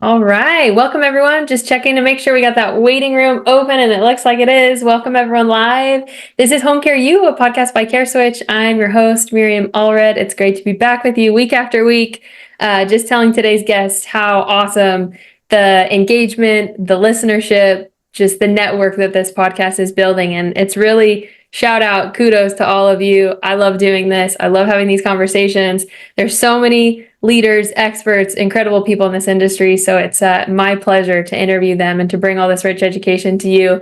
All right. Welcome, everyone. Just checking to make sure we got that waiting room open, and it looks like it is. Welcome, everyone, live. This is Home Care You, a podcast by Carewitch. I'm your host, Miriam Allred. It's great to be back with you week after week, just telling today's guest how awesome the engagement, the listenership, just the network that this podcast is building. And it's really shout out, kudos to all of you. I love doing this. I love having these conversations. There's so many leaders, experts, incredible people in this industry. So it's my pleasure to interview them and to bring all this rich education to you.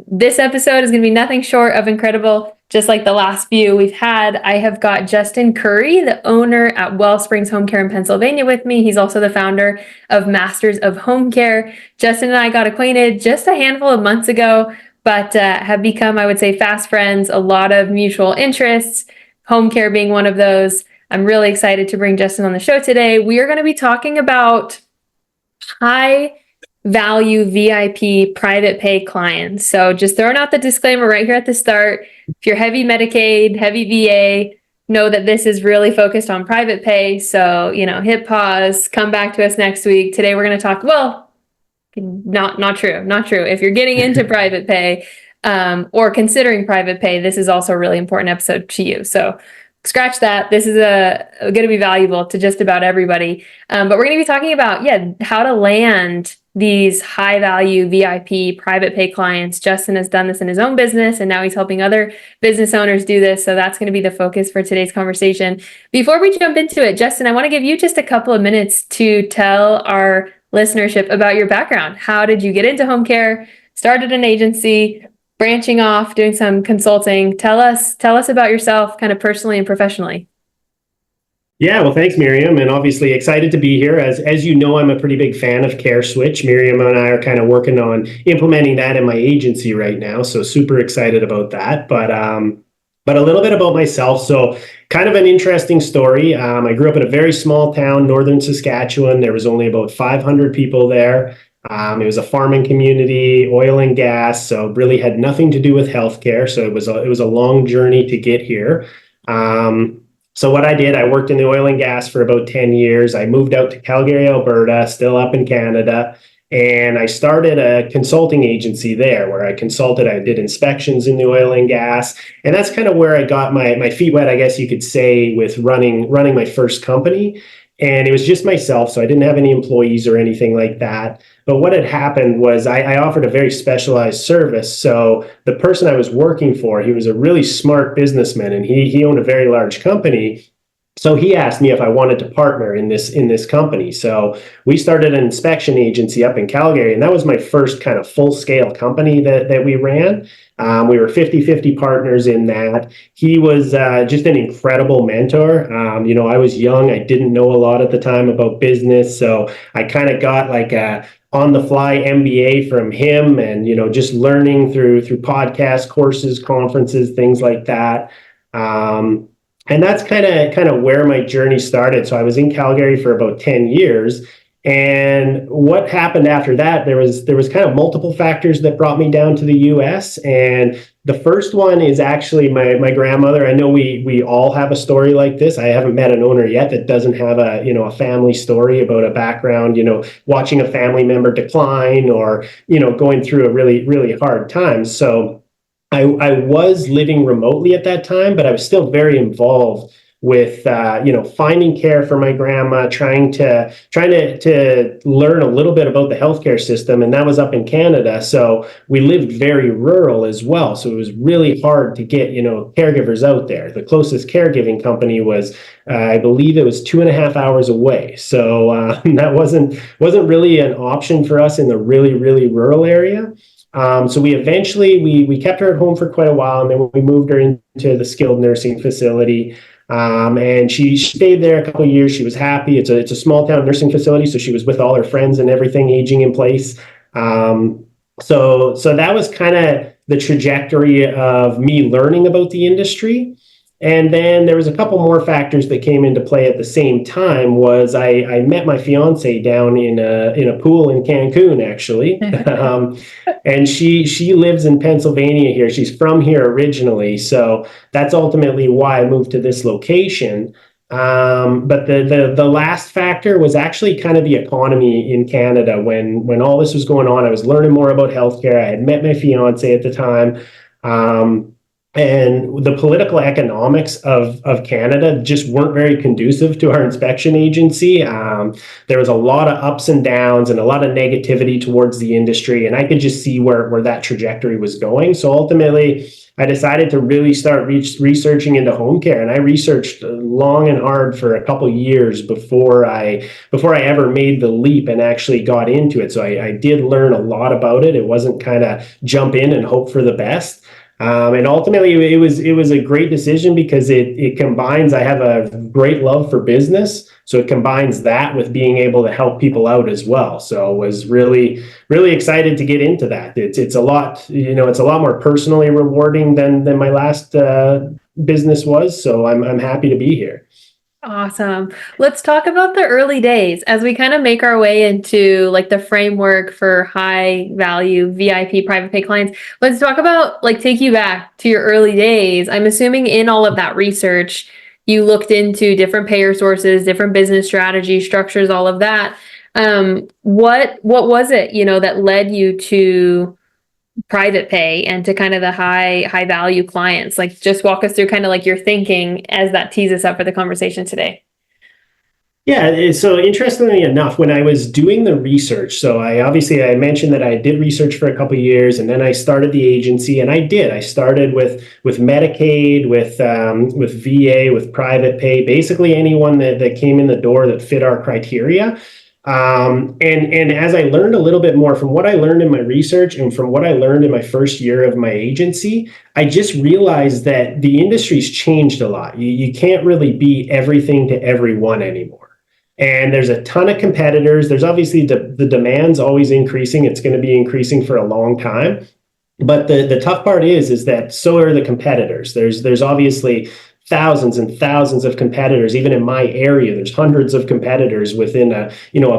This episode is going to be nothing short of incredible, just like the last few we've had. I have got Justin Currie, the owner at WellSprings Home Care in Pennsylvania, with me. He's also the founder of Masters of Home Care. Justin and I got acquainted just a handful of months ago, but have become, I would say, fast friends, a lot of mutual interests, home care being one of those. I'm really excited to bring Justin on the show today. We are going to be talking about high value VIP private pay clients. So just throwing out the disclaimer right here at the start. If you're heavy Medicaid, heavy VA, know that this is really focused on private pay. So, hit pause, come back to us next week. Today we're going to talk, not true. If you're getting into private pay or considering private pay, this is also a really important episode to you. So scratch that. This is going to be valuable to just about everybody. But we're going to be talking about, how to land these high value VIP private pay clients. Justin has done this in his own business, and now he's helping other business owners do this. So that's going to be the focus for today's conversation. Before we jump into it, Justin, I want to give you just a couple of minutes to tell our listenership about your background. How did you get into home care? Started an agency, branching off, doing some consulting. Tell us about yourself, kind of personally and professionally. Yeah, well, thanks, Miriam, and obviously excited to be here. As you know, I'm a pretty big fan of Carewitch. Miriam and I are kind of working on implementing that in my agency right now, so super excited about that. But a little bit about myself. So kind of an interesting story. I grew up in a very small town, northern Saskatchewan. There was only about 500 people there. It was a farming community, oil and gas, so really had nothing to do with healthcare. So it was a long journey to get here. So what I did, I worked in the oil and gas for about 10 years. I moved out to Calgary, Alberta, still up in Canada, and I started a consulting agency there where I did inspections in the oil and gas, and that's kind of where I got my feet wet, I guess you could say, with running my first company. And it was just myself, so I didn't have any employees or anything like that. But what had happened was I offered a very specialized service. So the person I was working for, he was a really smart businessman, and he owned a very large company. So he asked me if I wanted to partner in this company. So we started an inspection agency up in Calgary, and that was my first kind of full-scale company that we ran. We were 50-50 partners in that. He was just an incredible mentor. I was young. I didn't know a lot at the time about business. So I kind of got like a on-the-fly MBA from him, and, just learning through podcasts, courses, conferences, things like that. And that's kind of where my journey started. So I was in Calgary for about 10 years. And what happened after that, there was kind of multiple factors that brought me down to the US. And the first one is actually my grandmother. I know we all have a story like this. I haven't met an owner yet that doesn't have a family story about a background, watching a family member decline or, going through a really, really hard time. So I was living remotely at that time, but I was still very involved with finding care for my grandma, trying to learn a little bit about the healthcare system, and that was up in Canada. So we lived very rural as well. So it was really hard to get caregivers out there. The closest caregiving company was, I believe, it was 2.5 hours away. So that wasn't really an option for us in the really, really rural area. So we eventually, we kept her at home for quite a while, and then we moved her into the skilled nursing facility. And she stayed there a couple of years. She was happy. It's a small town nursing facility, so she was with all her friends and everything, aging in place. So that was kind of the trajectory of me learning about the industry. And then there was a couple more factors that came into play at the same time. Was I met my fiance down in a pool in Cancun, actually, and she lives in Pennsylvania here. She's from here originally, so that's ultimately why I moved to this location. But the last factor was actually kind of the economy in Canada. When all this was going on, I was learning more about healthcare. I had met my fiance at the time. Um, and the political economics of Canada just weren't very conducive to our inspection agency. There was a lot of ups and downs and a lot of negativity towards the industry, and I could just see where that trajectory was going. So ultimately, I decided to really start researching into home care, and I researched long and hard for a couple years before I ever made the leap and actually got into it. So I did learn a lot about it. It wasn't kind of jump in and hope for the best. And ultimately, it was a great decision because it combines. I have a great love for business, so it combines that with being able to help people out as well. So I was really excited to get into that. It's a lot, it's a lot more personally rewarding than my last business was. So I'm happy to be here. Awesome. Let's talk about the early days as we kind of make our way into like the framework for high value VIP private pay clients. Let's talk about like take you back to your early days. I'm assuming in all of that research, you looked into different payer sources, different business strategy structures, all of that. What was it, that led you to private pay and to kind of the high value clients? Like just walk us through kind of like your thinking as that tees us up for the conversation today. Yeah, so interestingly enough, when I was doing the research, so I mentioned that I did research for a couple of years, and then I started the agency, and I started with Medicaid, with VA, with private pay, basically anyone that came in the door that fit our criteria. And as I learned a little bit more from what I learned in my research and from what I learned in my first year of my agency, I just realized that the industry's changed a lot. You can't really be everything to everyone anymore. And there's a ton of competitors. There's obviously the demand's always increasing. It's going to be increasing for a long time. But the tough part is that so are the competitors. There's obviously thousands and thousands of competitors. Even in my area, there's hundreds of competitors within a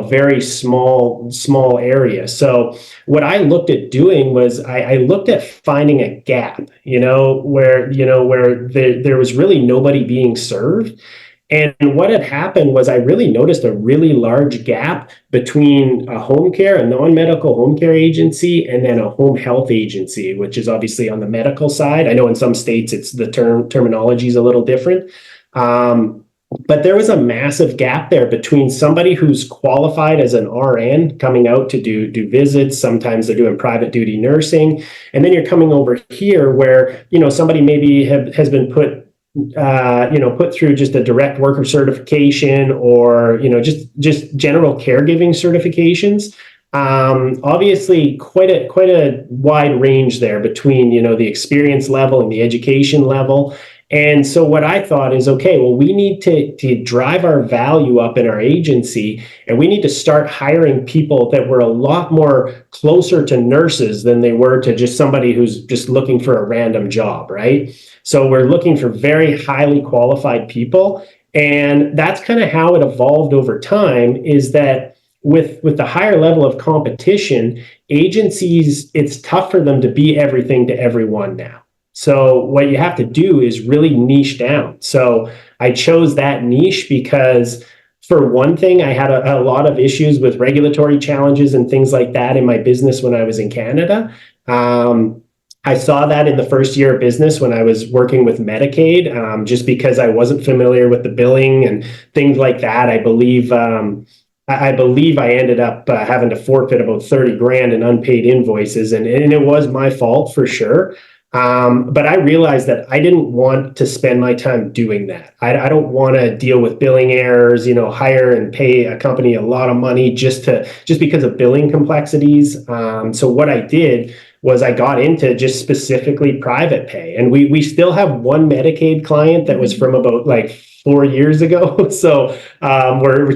very small area. So what I looked at doing was I looked at finding a gap, where there was really nobody being served. And what had happened was I really noticed a really large gap between a home care, a non-medical home care agency, and then a home health agency, which is obviously on the medical side. I know in some states it's the terminology is a little different. But there was a massive gap there between somebody who's qualified as an RN coming out to do visits. Sometimes they're doing private duty nursing. And then you're coming over here where, somebody maybe has been put through just a direct worker certification or, just general caregiving certifications. Obviously quite a wide range there between, the experience level and the education level. And so what I thought is, okay, well, we need to drive our value up in our agency, and we need to start hiring people that were a lot more closer to nurses than they were to just somebody who's just looking for a random job, right? So we're looking for very highly qualified people. And that's kind of how it evolved over time, is that with the higher level of competition, agencies, it's tough for them to be everything to everyone now. So what you have to do is really niche down. So I chose that niche because, for one thing, I had a lot of issues with regulatory challenges and things like that in my business when I was in Canada. I saw that in the first year of business when I was working with Medicaid, just because I wasn't familiar with the billing and things like that. I believe I ended up having to forfeit about 30 grand in unpaid invoices, and it was my fault for sure. But I realized that I didn't want to spend my time doing that. I don't want to deal with billing errors, hire and pay a company a lot of money just because of billing complexities. So what I did was I got into just specifically private pay, and we still have one Medicaid client that was from about like 4 years ago. So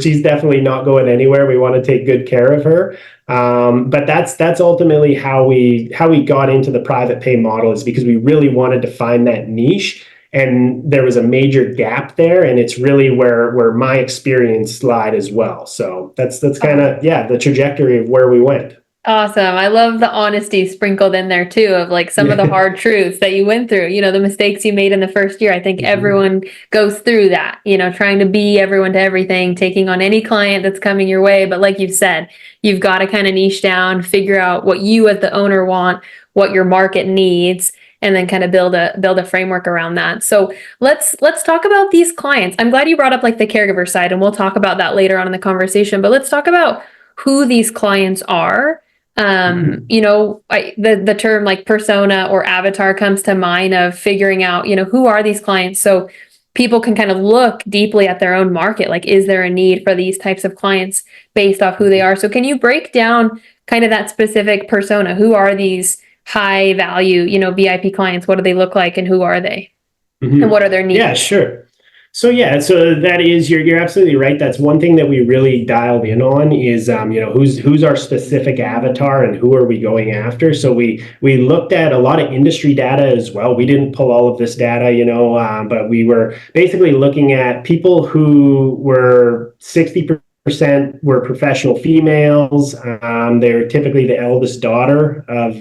she's definitely not going anywhere. We want to take good care of her. But that's ultimately how we got into the private pay model, is because we really wanted to find that niche, and there was a major gap there, and it's really where my experience lied as well. So that's kind of the trajectory of where we went. Awesome. I love the honesty sprinkled in there too, of like some of the Yeah. hard truths that you went through, the mistakes you made in the first year. I think Mhm. everyone goes through that, trying to be everyone to everything, taking on any client that's coming your way. But like you've said, you've got to kind of niche down, figure out what you as the owner want, what your market needs, and then kind of build a framework around that. So let's talk about these clients. I'm glad you brought up like the caregiver side, and we'll talk about that later on in the conversation. But let's talk about who these clients are. Mhm. The term like persona or avatar comes to mind of figuring out, who are these clients, so people can kind of look deeply at their own market, like is there a need for these types of clients based off who they are. So can you break down kind of that specific persona? Who are these high value, VIP clients? What do they look like and who are they? And Mhm. what are their Yeah, needs? sure. So that is you're absolutely right. That's one thing that we really dialed in on is who's our specific avatar and who are we going after. So we looked at a lot of industry data as well. We didn't pull all of this data, but we were basically looking at people who were 60% were professional females. They're typically the eldest daughter of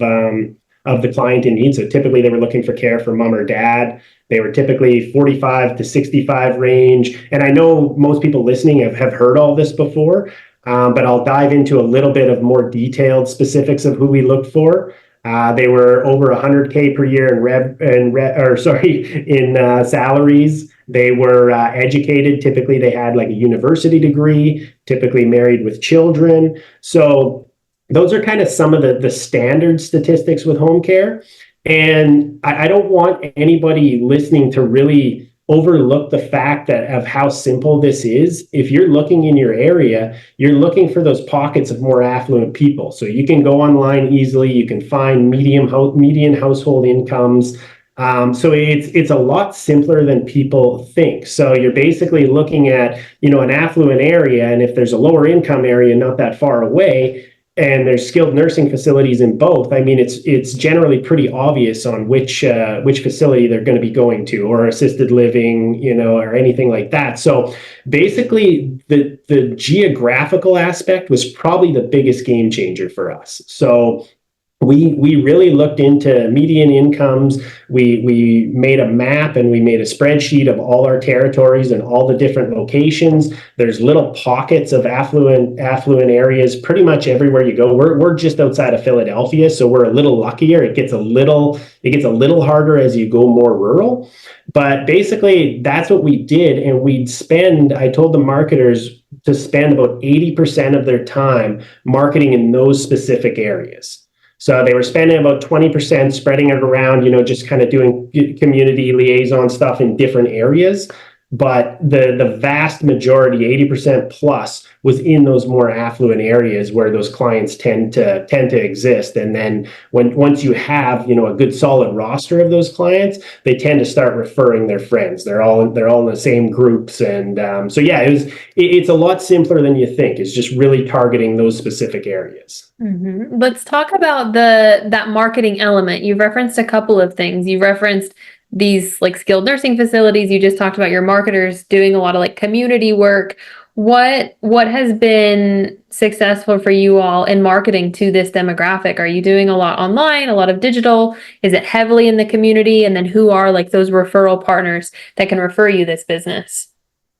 the client in need. So typically they were looking for care for mom or dad. They were typically 45 to 65 range. And I know most people listening have heard all this before, but I'll dive into a little bit of more detailed specifics of who we looked for. They were over 100K per year in salaries. They were educated. Typically, they had like a university degree. Typically, married with children. So those are kind of some of the standard statistics with home care. And I don't want anybody listening to really overlook the fact that of how simple this is. If you're looking in your area, you're looking for those pockets of more affluent people. So you can go online easily. You can find median household incomes. So it's a lot simpler than people think. So you're basically looking at an affluent area, and if there's a lower income area not that far away, and there's skilled nursing facilities in both. I mean, it's generally pretty obvious on which facility they're going to be going to, or assisted living, or anything like that. So basically, the geographical aspect was probably the biggest game changer for us. So we really looked into median incomes. We made a map and we made a spreadsheet of all our territories and all the different locations. There's little pockets of affluent areas pretty much everywhere you go. We're just outside of Philadelphia, so we're a little luckier. It gets a little harder as you go more rural. But basically that's what we did. And I told the marketers to spend about 80% of their time marketing in those specific areas. So they were spending about 20% spreading it around, just kind of doing community liaison stuff in different areas. But the vast majority, 80% plus, was in those more affluent areas where those clients tend to exist. And then once you have, a good solid roster of those clients, they tend to start referring their friends. They're all in the same groups. And so yeah, it's a lot simpler than you think. It's just really targeting those specific areas. Let's talk about that marketing element. You've referenced a couple of things. You referenced these like skilled nursing facilities. You just talked about your marketers doing a lot of like community work. What has been successful for you all in marketing to this demographic? Are you doing a lot online, a lot of digital? Is it heavily in the community? And then who are like those referral partners that can refer you this business?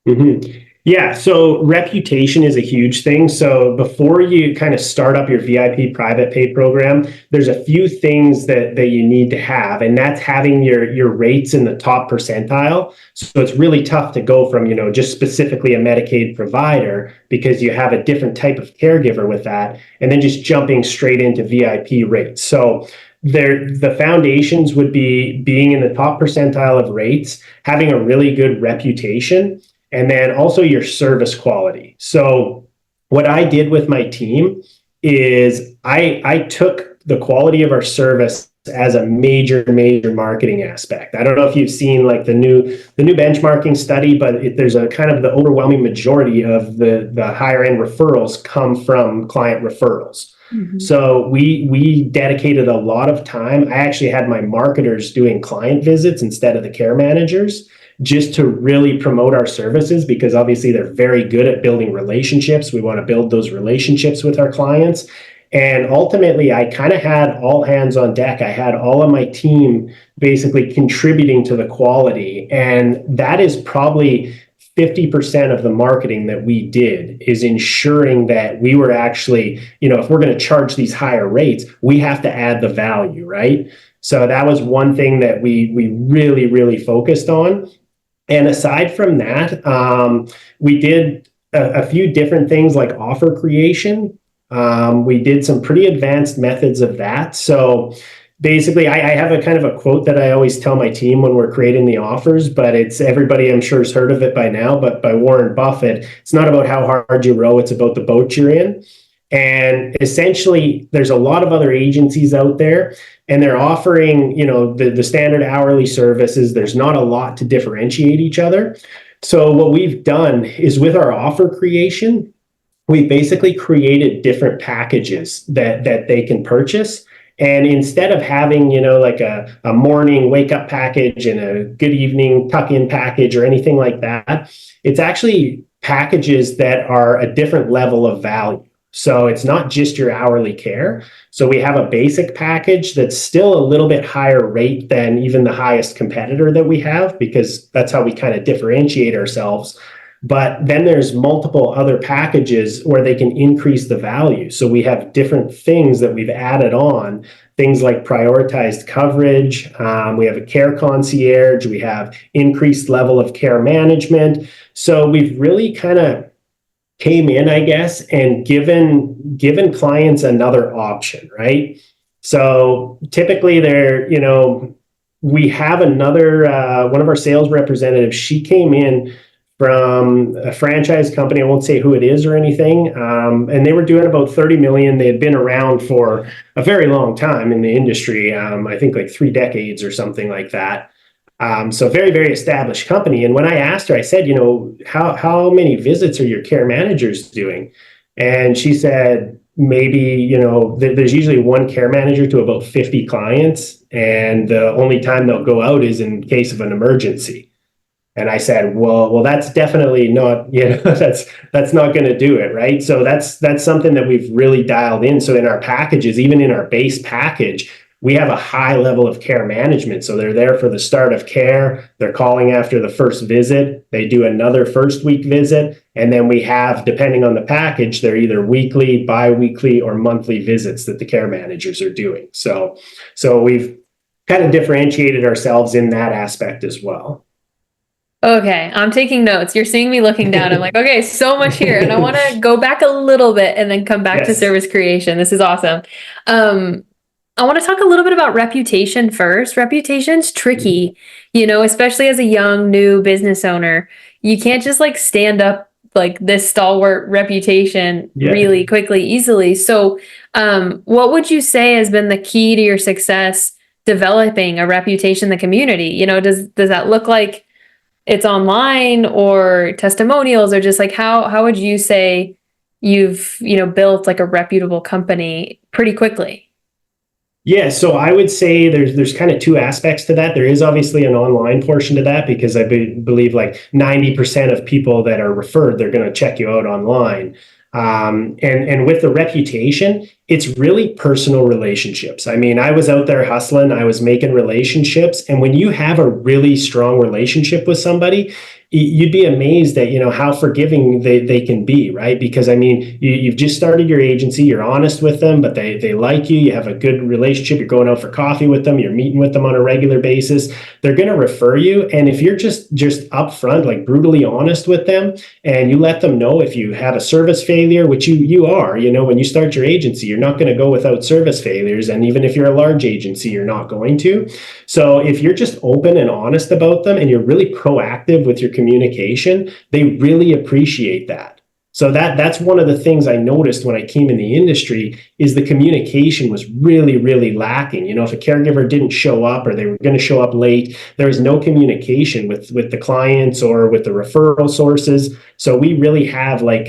Mm-hmm. Yeah, so reputation is a huge thing. So before you kind of start up your VIP private pay program, there's a few things that you need to have, and that's having your rates in the top percentile. So it's really tough to go from, just specifically a Medicaid provider because you have a different type of caregiver with that, and then just jumping straight into VIP rates. So the foundations would be being in the top percentile of rates, having a really good reputation, and then also your service quality. So what I did with my team is I took the quality of our service as a major marketing aspect. I don't know if you've seen like the new benchmarking study, but there's a kind of the overwhelming majority of the higher end referrals come from client referrals. Mhm. So we dedicated a lot of time. I actually had my marketers doing client visits instead of the care managers, just to really promote our services, because obviously they're very good at building relationships. We want to build those relationships with our clients. And ultimately, I kind of had all hands on deck. I had all of my team basically contributing to the quality. And that is probably 50% of the marketing that we did, is ensuring that we were actually, if we're going to charge these higher rates, we have to add the value, right? So that was one thing that we really, really focused on. And aside from that, we did a few different things like offer creation. We did some pretty advanced methods of that. So basically, I have a kind of a quote that I always tell my team when we're creating the offers, but it's, everybody I'm sure has heard of it by now, but by Warren Buffett. It's not about how hard you row, it's about the boat you're in. And essentially, there's a lot of other agencies out there, and they're offering, the standard hourly services. There's not a lot to differentiate each other. So what we've done is, with our offer creation, we basically created different packages that they can purchase. And instead of having, like a morning wake up package and a good evening tuck in package or anything like that, it's actually packages that are a different level of value. So it's not just your hourly care. So we have a basic package that's still a little bit higher rate than even the highest competitor that we have, because that's how we kind of differentiate ourselves. But then there's multiple other packages where they can increase the value. So we have different things that we've added on, things like prioritized coverage. We have a care concierge. We have increased level of care management. So we've really kind of came in, I guess, and given clients another option, right? So typically we have another, one of our sales representatives, she came in from a franchise company. I won't say who it is or anything. And they were doing about 30 million. They had been around for a very long time in the industry. I think like 3 decades or something like that. So very, very established company. And when I asked her, I said, how many visits are your care managers doing? And she said, maybe, there's usually one care manager to about 50 clients. And the only time they'll go out is in case of an emergency. And I said, well, that's definitely not, that's not going to do it, right? So that's something that we've really dialed in. So in our packages, even in our base package, we have a high level of care management. So they're there for the start of care. They're calling after the first visit. They do another first week visit. And then we have, depending on the package, they're either weekly, bi-weekly, or monthly visits that the care managers are doing. So we've kind of differentiated ourselves in that aspect as well. Okay, I'm taking notes. You're seeing me looking down. I'm like, okay, so much here. And I want to go back a little bit and then come back to service creation. This is awesome. I want to talk a little bit about reputation first. Reputation's tricky, especially as a young, new business owner. You can't just like stand up like this stalwart reputation really quickly, easily. So what would you say has been the key to your success developing a reputation in the community? Does that look like it's online or testimonials, or just like how would you say you've, built like a reputable company pretty quickly? Yeah, so I would say there's kind of 2 aspects to that. There is obviously an online portion to that, because I believe like 90% of people that are referred, they're going to check you out online. And with the reputation, it's really personal relationships. I mean, I was out there hustling, I was making relationships. And when you have a really strong relationship with somebody, you'd be amazed at, how forgiving they can be, right? Because I mean, you've just started your agency, you're honest with them, but they like you, you have a good relationship, you're going out for coffee with them, you're meeting with them on a regular basis, they're going to refer you. And if you're just upfront, like brutally honest with them, and you let them know if you have a service failure, which you are, when you start your agency, you're not going to go without service failures. And even if you're a large agency, you're not going to. So if you're just open and honest about them, and you're really proactive with your communication, they really appreciate that. So that's one of the things I noticed when I came in the industry, is the communication was really, really lacking. If a caregiver didn't show up, or they were going to show up late, there was no communication with the clients or with the referral sources. So we really have like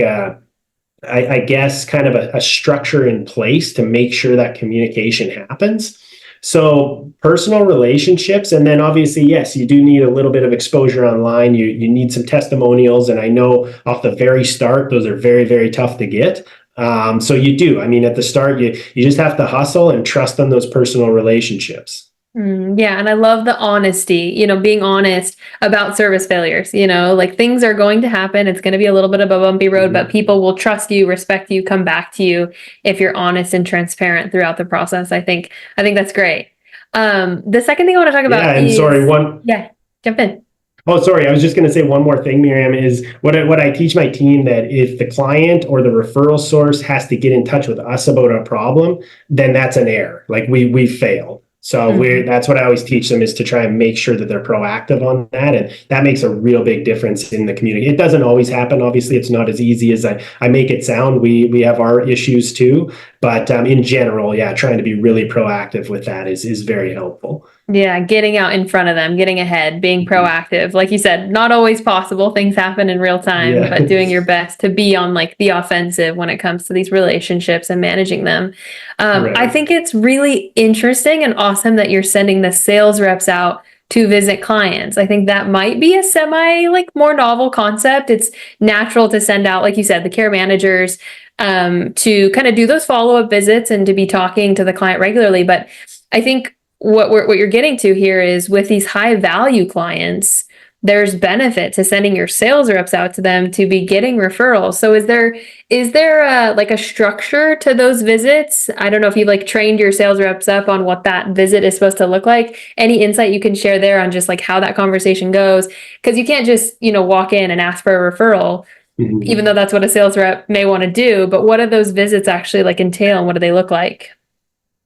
I guess kind of a structure in place to make sure that communication happens. So personal relationships, and then obviously, yes, you do need a little bit of exposure online. You need some testimonials, and I know off the very start, those are very, very tough to get. So you do. I mean, at the start, you just have to hustle and trust on those personal relationships. Yeah, and I love the honesty, being honest about service failures, like things are going to happen. It's going to be a little bit of a bumpy road, but Mhm. people will trust you, respect you, come back to you if you're honest and transparent throughout the process. I think that's great. The second thing I want to talk Yeah, about and sorry, is, one. yeah, jump in. Oh, sorry. I was just going to say one more thing, Miriam, is what I teach my team that if the client or the referral source has to get in touch with us about a problem, then that's an error. Like we fail. So Mhm. that's what I always teach them is to try and make sure that they're proactive on that. And that makes a real big difference in the community. It doesn't always happen. Obviously, it's not as easy as I make it sound. We have our issues too. But in general, yeah, trying to be really proactive with that is very helpful. Yeah, getting out in front of them, getting ahead, being Mhm. proactive. Like you said, not always possible. Things happen in real time, Yeah. but doing your best to be on like the offensive when it comes to these relationships and managing them. I Right. think it's really interesting and awesome that you're sending the sales reps out to visit clients. I think that might be a semi like more novel concept. It's natural to send out, like you said, the care managers to kind of do those follow up visits and to be talking to the client regularly. But I think what you're getting to here is with these high value clients, there's benefit to sending your sales reps out to them to be getting referrals. So is there like a structure to those visits? I don't know if you've like trained your sales reps up on what that visit is supposed to look like. Any insight you can share there on just like how that conversation goes? Because you can't just, walk in and ask for a referral, even Mhm. though that's what a sales rep may want to do. But what do those visits actually like entail and what do they look like?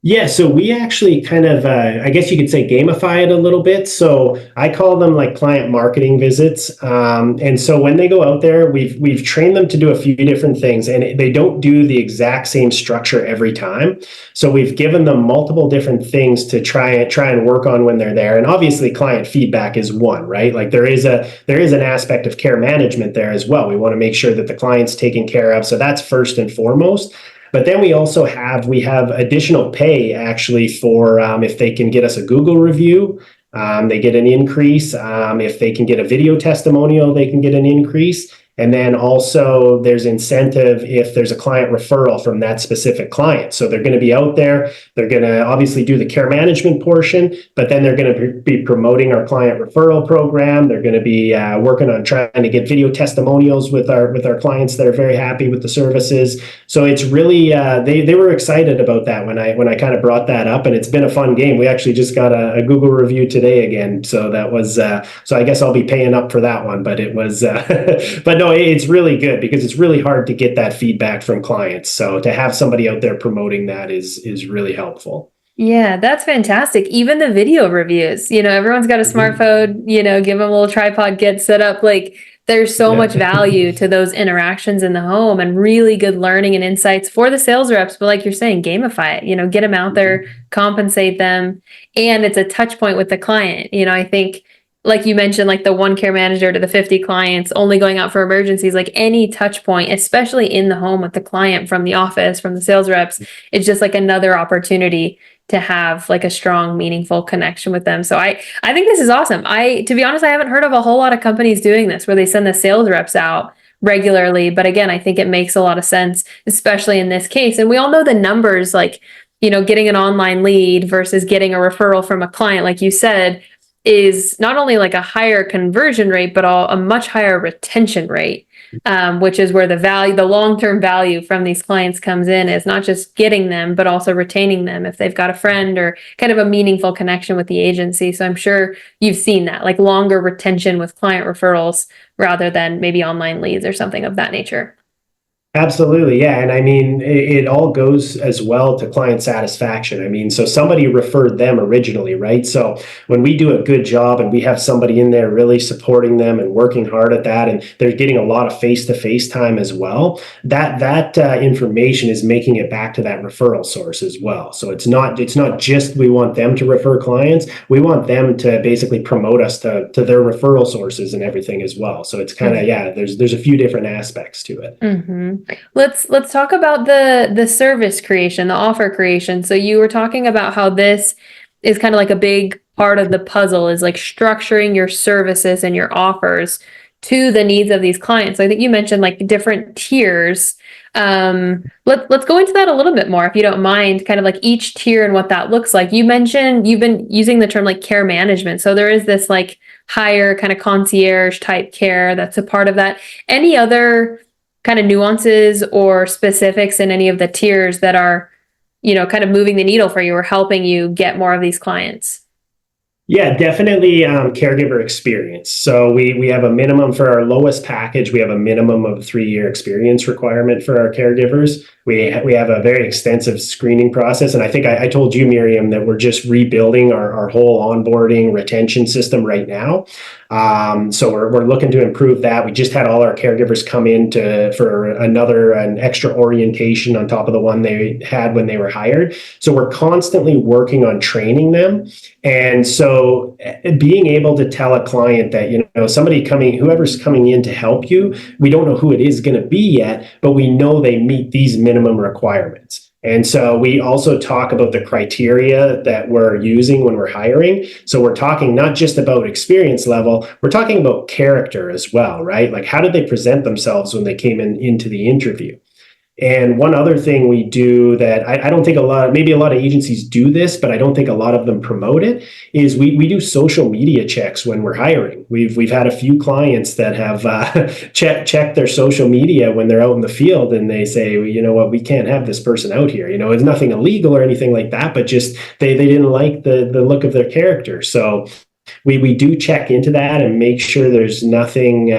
Yeah, so we actually kind of, I guess you could say, gamify it a little bit. So I call them like client marketing visits. And so when they go out there, we've trained them to do a few different things, and they don't do the exact same structure every time. So we've given them multiple different things to try and work on when they're there. And obviously, client feedback is one, right? Like there is an aspect of care management there as well. We want to make sure that the client's taken care of. So that's first and foremost. But then we have additional pay actually for if they can get us a Google review, they get an increase. If they can get a video testimonial, they can get an increase. And then also there's incentive if there's a client referral from that specific client. So they're going to be out there. They're going to obviously do the care management portion, but then they're going to be promoting our client referral program. They're going to be working on trying to get video testimonials with our clients that are very happy with the services. So it's really they were excited about that when I kind of brought that up, and it's been a fun game. We actually just got a Google review today again, so that was so I guess I'll be paying up for that one. But it was but no, it's really good because it's really hard to get that feedback from clients. So to have somebody out there promoting that is really helpful. Yeah, that's fantastic. Even the video reviews, everyone's got a Mhm. smartphone, give them a little tripod, get set up. Like there's so much Yeah. value to those interactions in the home and really good learning and insights for the sales reps. But like you're saying, gamify it, get them out there, Mhm. compensate them. And it's a touch point with the client. I think like you mentioned, like the one care manager to the 50 clients only going out for emergencies, like any touch point, especially in the home with the client from the office, from the sales reps, it's just like another opportunity to have like a strong meaningful connection with them. So I think this is awesome. To be honest, I haven't heard of a whole lot of companies doing this where they send the sales reps out regularly, but again, I think it makes a lot of sense, especially in this case. And we all know the numbers, like getting an online lead versus getting a referral from a client, like you said, is not only like a higher conversion rate but a much higher retention rate, which is where the long-term value from these clients comes in, is not just getting them, but also retaining them if they've got a friend or kind of a meaningful connection with the agency. So I'm sure you've seen that, like longer retention with client referrals rather than maybe online leads or something of that nature. Absolutely, yeah. And I mean, it all goes as well to client satisfaction. I mean, so somebody referred them originally, right? So when we do a good job and we have somebody in there really supporting them and working hard at that, and they're getting a lot of face-to-face time as well, that information is making it back to that referral source as well. So it's not just we want them to refer clients, we want them to basically promote us to their referral sources and everything as well. So it's kind of, yeah, there's a few different aspects to it. Mm-hmm. Let's talk about the service creation, the offer creation. So you were talking about how this is kind of like a big part of the puzzle, is like structuring your services and your offers to the needs of these clients. So I think you mentioned like different tiers. Let's go into that a little bit more, if you don't mind, kind of like each tier and what that looks like. You mentioned you've been using the term like care management. So there is this like higher kind of concierge type care that's a part of that. Any other kind of nuances or specifics in any of the tiers that are, kind of moving the needle for you or helping you get more of these clients? Yeah, definitely caregiver experience. So we have a minimum for our lowest package. We have a minimum of 3-year experience requirement for our caregivers. We have a very extensive screening process. And I think I told you, Miriam, that we're just rebuilding our whole onboarding retention system right now. So we're looking to improve that. We just had all our caregivers come in for an extra orientation on top of the one they had when they were hired. So we're constantly working on training them. And so being able to tell a client that, whoever's coming in to help you, we don't know who it is going to be yet, but we know they meet these minimum requirements. And so we also talk about the criteria that we're using when we're hiring. So we're talking not just about experience level, we're talking about character as well, right? Like, how did they present themselves when they came into the interview? And one other thing we do that I don't think maybe a lot of agencies do this, but I don't think a lot of them promote it, is we do social media checks when we're hiring. We've had a few clients that have checked their social media when they're out in the field, and they say, well, you know what, we can't have this person out here. It's nothing illegal or anything like that, but just they didn't like the look of their character. So we do check into that and make sure there's nothing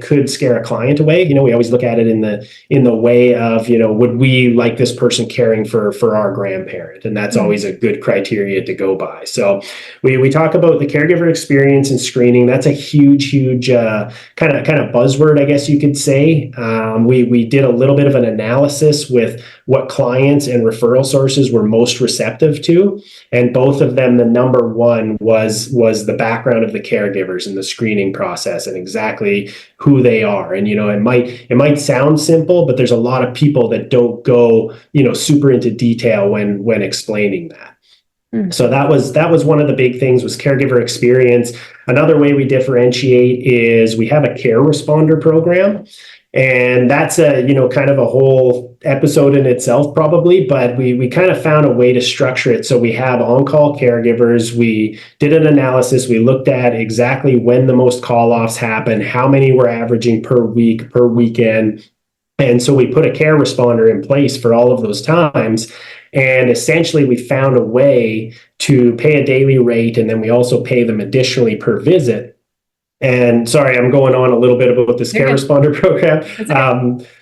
could scare a client away. We always look at it in the way of, would we like this person caring for our grandparent? And that's always a good criteria to go by. So we talk about the caregiver experience and screening. That's a huge kind of buzzword, I guess you could say. We did a little bit of an analysis with what clients and referral sources were most receptive to, and both of them, the number one was the background of the caregivers and the screening process and exactly who they are. And it might sound simple, but there's a lot of people that don't go super into detail when explaining that. So that was one of the big things, was caregiver experience. Another way we differentiate is we have a care responder program. And that's kind of a whole episode in itself probably, but we kind of found a way to structure it. So we have on-call caregivers. We did an analysis. We looked at exactly when the most call-offs happen, how many we're averaging per week, per weekend. And so we put a care responder in place for all of those times. And essentially we found a way to pay a daily rate, and then we also pay them additionally per visit. And sorry, I'm going on a little bit about this care responder program.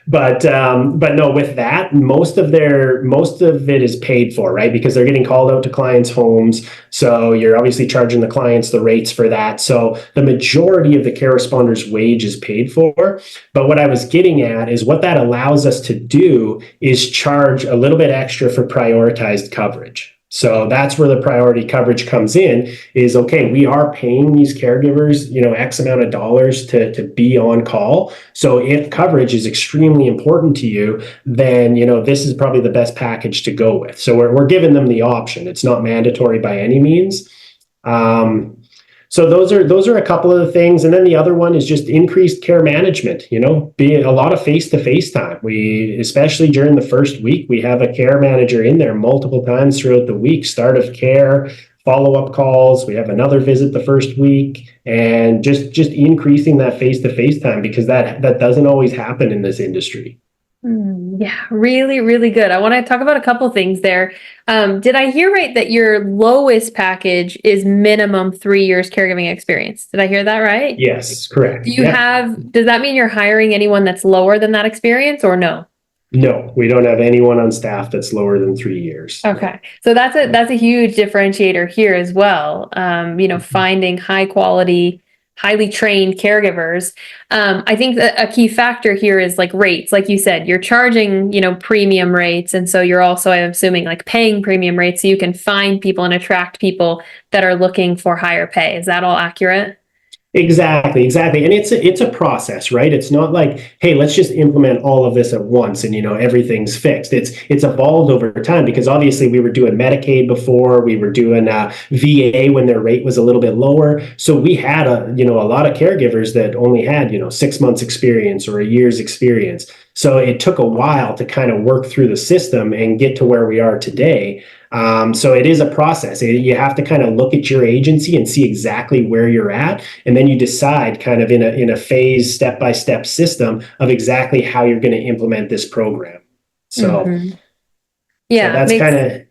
But no, with that, most of it is paid for, right? Because they're getting called out to clients' homes. So you're obviously charging the clients the rates for that. So the majority of the care responders' wage is paid for. But what I was getting at is what that allows us to do is charge a little bit extra for prioritized coverage. So that's where the priority coverage comes in, is, okay, we are paying these caregivers, X amount of dollars to be on call. So if coverage is extremely important to you, then, this is probably the best package to go with. So we're giving them the option. It's not mandatory by any means. So those are a couple of the things. And then the other one is just increased care management, being a lot of face-to-face time. Especially during the first week, we have a care manager in there multiple times throughout the week, start of care, follow-up calls. We have another visit the first week, and just increasing that face-to-face time, because that doesn't always happen in this industry. Yeah, really, really good. I want to talk about a couple things there. Did I hear right that your lowest package is minimum 3 years caregiving experience? Did I hear that right? Yes, correct. Does that mean you're hiring anyone that's lower than that experience, or no? No, we don't have anyone on staff that's lower than 3 years. Okay. So that's a huge differentiator here as well. Finding high quality, highly trained caregivers. I think that a key factor here is like rates. Like you said, you're charging, premium rates. And so you're also, I'm assuming, like paying premium rates so you can find people and attract people that are looking for higher pay. Is that all accurate? Exactly. And it's a process, right? It's not like, hey, let's just implement all of this at once and, everything's fixed. It's evolved over time, because obviously we were doing Medicaid before, we were doing VA when their rate was a little bit lower. So we had a lot of caregivers that only had, 6 months experience or a year's experience. So it took a while to kind of work through the system and get to where we are today. So it is a process. You have to kind of look at your agency and see exactly where you're at, and then you decide kind of in a phase, step-by-step system of exactly how you're going to implement this program. So, Mhm. so Yeah, that's kind of,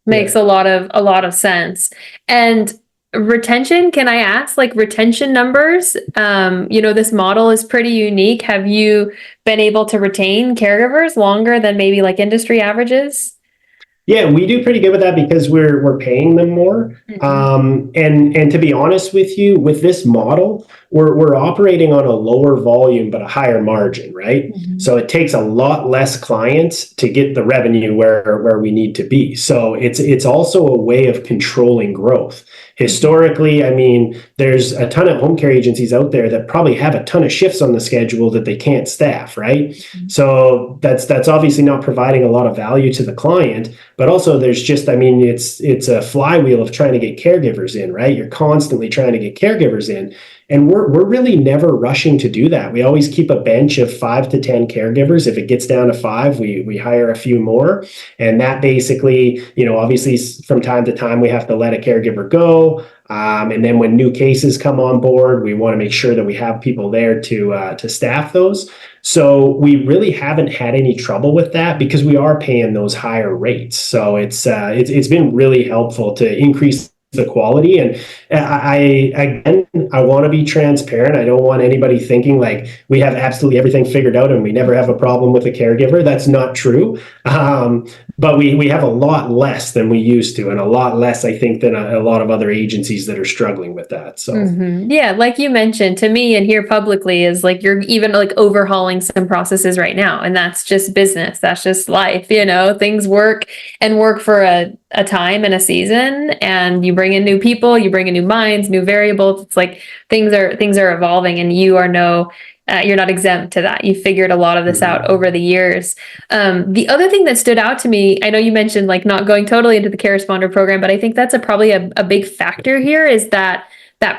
makes yeah. a lot of sense. And retention, can I ask, like retention numbers? This model is pretty unique. Have you been able to retain caregivers longer than maybe like industry averages? Yeah, we do pretty good with that because we're paying them more. Mhm. And to be honest with you, with this model, we're operating on a lower volume but a higher margin, right? Mhm. So it takes a lot less clients to get the revenue where we need to be. So it's also a way of controlling growth. Historically, I mean, there's a ton of home care agencies out there that probably have a ton of shifts on the schedule that they can't staff, right? Mhm. So that's obviously not providing a lot of value to the client. But also there's just, I mean, it's a flywheel of trying to get caregivers in, right? You're constantly trying to get caregivers in. And we're really never rushing to do that. We always keep a bench of 5 to 10 caregivers. If it gets down to 5, we hire a few more. And that basically, obviously from time to time we have to let a caregiver go. And then when new cases come on board, we want to make sure that we have people there to staff those. So we really haven't had any trouble with that because we are paying those higher rates. So it's been really helpful to increase the quality. And I want to be transparent. I don't want anybody thinking like we have absolutely everything figured out and we never have a problem with a caregiver. That's not true. But we have a lot less than we used to, and a lot less, I think, than a lot of other agencies that are struggling with that. So. Yeah, like you mentioned to me and here publicly is like you're even like overhauling some processes right now, and that's just business. That's just life. Things work and work for a time and a season, and you bring in new people, you bring in new minds, new variables. It's like things are evolving, and you're not exempt to that. You figured a lot of this out over the years. The other thing that stood out to me, I know you mentioned like not going totally into the care responder program, but I think that's probably a big factor here is that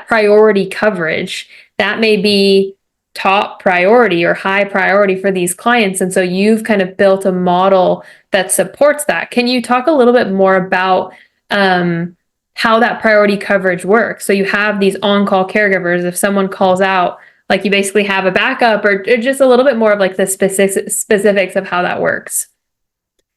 priority coverage that may be top priority or high priority for these clients. And so you've kind of built a model that supports that. Can you talk a little bit more about how that priority coverage works? So you have these on-call caregivers. If someone calls out, like you basically have a backup or just a little bit more of like the specifics of how that works.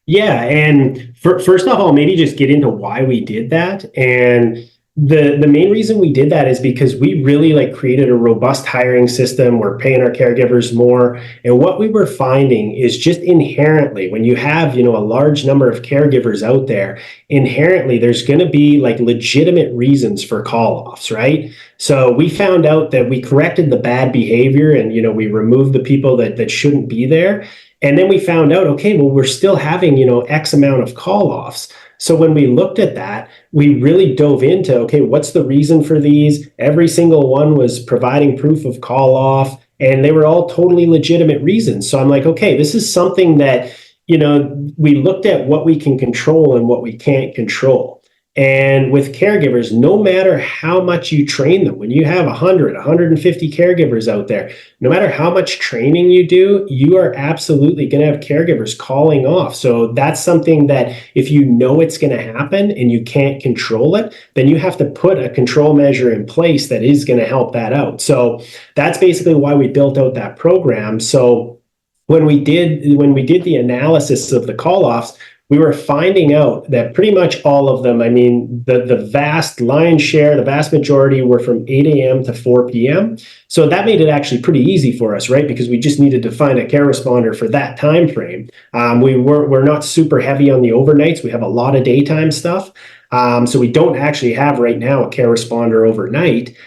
Yeah, and first of all, maybe just get into why we did that. And the main reason we did that is because we really like created a robust hiring system. We're paying our caregivers more. And what we were finding is just inherently, when you have, a large number of caregivers out there, inherently there's going to be like legitimate reasons for call-offs, right? So we found out that we corrected the bad behavior and, we removed the people that shouldn't be there. And then we found out, okay, well, we're still having, X amount of call-offs. So when we looked at that, we really dove into, okay, what's the reason for these? Every single one was providing proof of call-off, and they were all totally legitimate reasons. So I'm like, okay, this is something that, we looked at what we can control and what we can't control. And with caregivers, no matter how much you train them, when you have 100, 150 caregivers out there, no matter how much training you do, you are absolutely going to have caregivers calling off. So that's something that if you know it's going to happen and you can't control it, then you have to put a control measure in place that is going to help that out. So that's basically why we built out that program. So when we did the analysis of the call-offs, we were finding out that pretty much all of them, I mean, the vast lion's share, the vast majority were from 8 a.m. to 4 p.m. So that made it actually pretty easy for us, right? Because we just needed to find a care responder for that time frame. We're not super heavy on the overnights. We have a lot of daytime stuff. So we don't actually have right now a care responder overnight.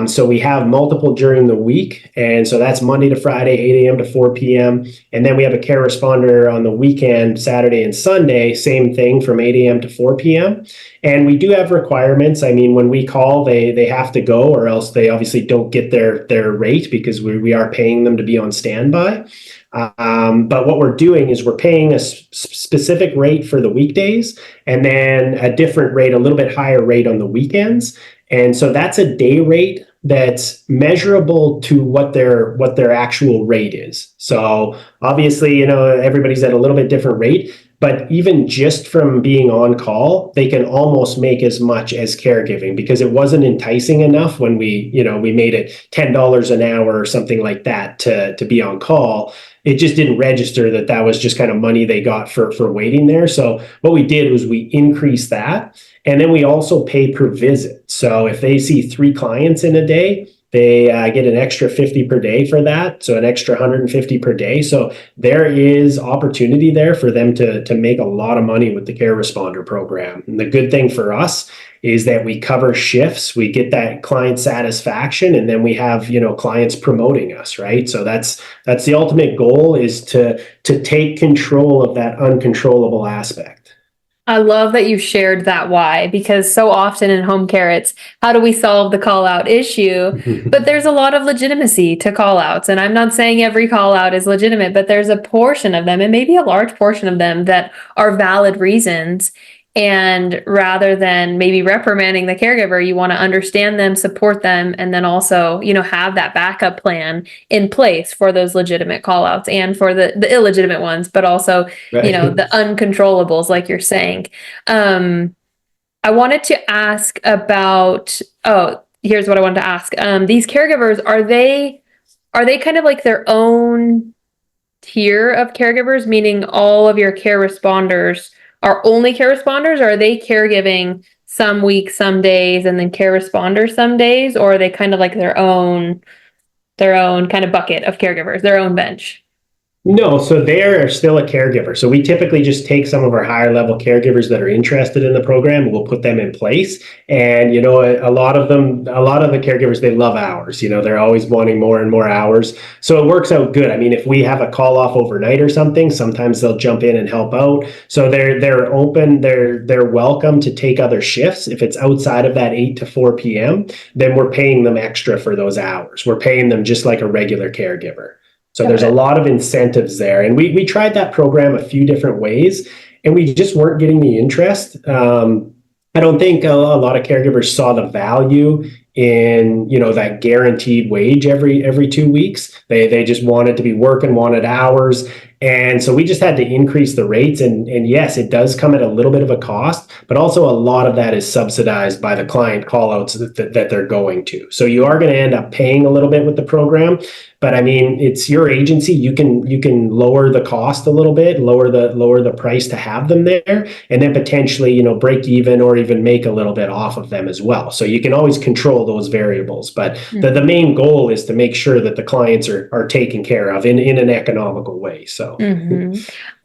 So we have multiple during the week. And so that's Monday to Friday, 8 a.m. to 4 p.m. And then we have a care responder on the weekend, Saturday and Sunday, same thing from 8 a.m. to 4 p.m. And we do have requirements. I mean, when we call, they have to go or else they obviously don't get their rate because we are paying them to be on standby. But what we're doing is we're paying a specific rate for the weekdays and then a different rate, a little bit higher rate on the weekends. And so that's a day rate that's measurable to what their actual rate is. So obviously, everybody's at a little bit different rate, but even just from being on call, they can almost make as much as caregiving because it wasn't enticing enough when we made it $10 an hour or something like that to be on call. It just didn't register that was just kind of money they got for waiting there. So what we did was we increased that, and then we also pay per visit. So if they see 3 clients in a day, they get an extra 50 per day for that. So an extra 150 per day. So there is opportunity there for them to make a lot of money with the care responder program. And the good thing for us is that we cover shifts, we get that client satisfaction, and then we have, clients promoting us, right? So that's the ultimate goal, is to take control of that uncontrollable aspect. I love that you shared that why, because so often in home care, it's how do we solve the call out issue? But there's a lot of legitimacy to call outs. And I'm not saying every call out is legitimate, but there's a portion of them, and maybe a large portion of them, that are valid reasons. And rather than maybe reprimanding the caregiver, you want to understand them, support them, and then also, have that backup plan in place for those legitimate call outs and for the illegitimate ones, but also, Right. the uncontrollables, like you're saying. I wanted to ask about, here's what I wanted to ask. These caregivers, are they kind of like their own tier of caregivers, meaning all of your care responders are only care responders, or are they caregiving some weeks, some days, and then care responders some days, or are they kind of like their own kind of bucket of caregivers, their own bench? No, so they're still a caregiver. So we typically just take some of our higher level caregivers that are interested in the program, and we'll put them in place. And, a lot of the caregivers, they love hours. They're always wanting more and more hours. So it works out good. I mean, if we have a call off overnight or something, sometimes they'll jump in and help out. So they're open, they're welcome to take other shifts. If it's outside of that 8 to 4 p.m., then we're paying them extra for those hours. We're paying them just like a regular caregiver. So there's a lot of incentives there. And we tried that program a few different ways, and we just weren't getting the interest. I don't think a lot of caregivers saw the value in, that guaranteed wage every 2 weeks. They just wanted to be working, wanted hours. And so we just had to increase the rates. And yes, it does come at a little bit of a cost, but also a lot of that is subsidized by the client callouts that they're going to. So you are going to end up paying a little bit with the program. But I mean, it's your agency. You can lower the cost a little bit, lower the price to have them there, and then potentially, break even or even make a little bit off of them as well. So you can always control those variables. But the main goal is to make sure that the clients are taken care of in an economical way. So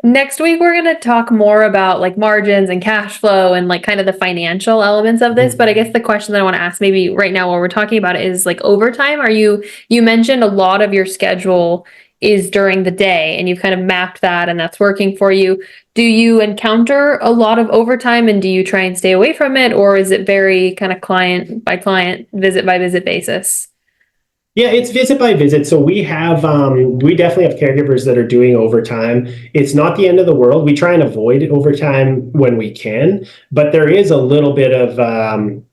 Next week, we're going to talk more about like margins and cash flow and like kind of the financial elements of this. But I guess the question that I want to ask maybe right now while we're talking about it is like overtime. You mentioned a lot of your schedule is during the day, and you've kind of mapped that and that's working for you. Do you encounter a lot of overtime, and do you try and stay away from it? Or is it very kind of client by client, visit by visit basis? Yeah, it's visit by visit. So we definitely have caregivers that are doing overtime. It's not the end of the world. We try and avoid overtime when we can, but there is a little bit of,